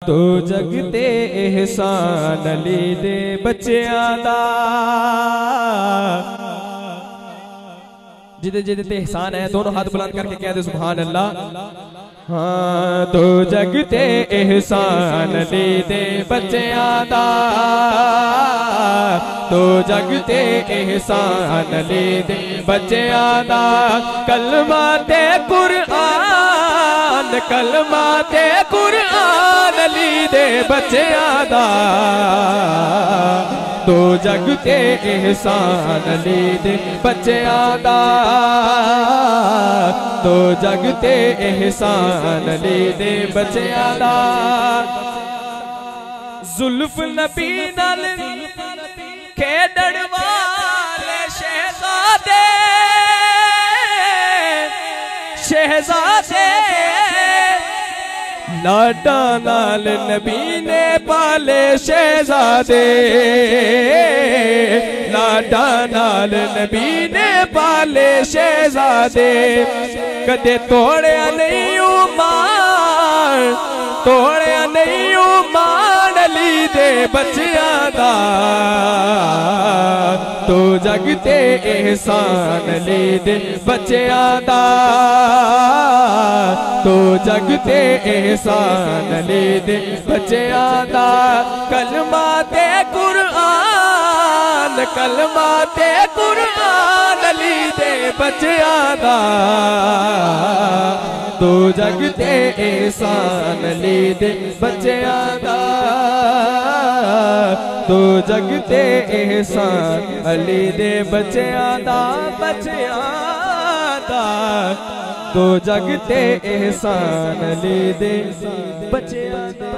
तो जगते एहसान अली दे बच्चियां दा। जिदे जिदे ते एहसान है दोनों हाथ बुलंद करके कह दे सुभान अल्लाह। हाँ तो जगते एहसान अली दे बच्चियां दा, तो जगते एहसान अली दे बच्चियां दा। कलमा ते कुरआन, कलमा ते कुरआन अली दे बच्चियां दा, तो जगते एहसान अली दे बच्चियां दा, तो जगते एहसान अली दे बच्चियां दा। जुल्फ नबी नाल खेडण वाले शहजादे, शहजादे लाडा नाल नबी ने पाले शहजादे, लाडा नाल नबी ने पाले शहजादे। कदे तोड़िया नहीं मान, तोड़िया नहीं मान अली दे बच्चियां दा, तो जगते एहसान अली दे बच्चियां दा, तो जगते एहसान अली दे बच्चियां दा। कलमा ते कुरआन, कलमा ते कुरआन अली दे बच्चियां दा, तो जगते एहसान अली दे बच्चियां दा, तो जगते एहसान अली दे बच्चियां दा, बच्चियां दा, तो जगते एहसान अली दे बच्चियां दा।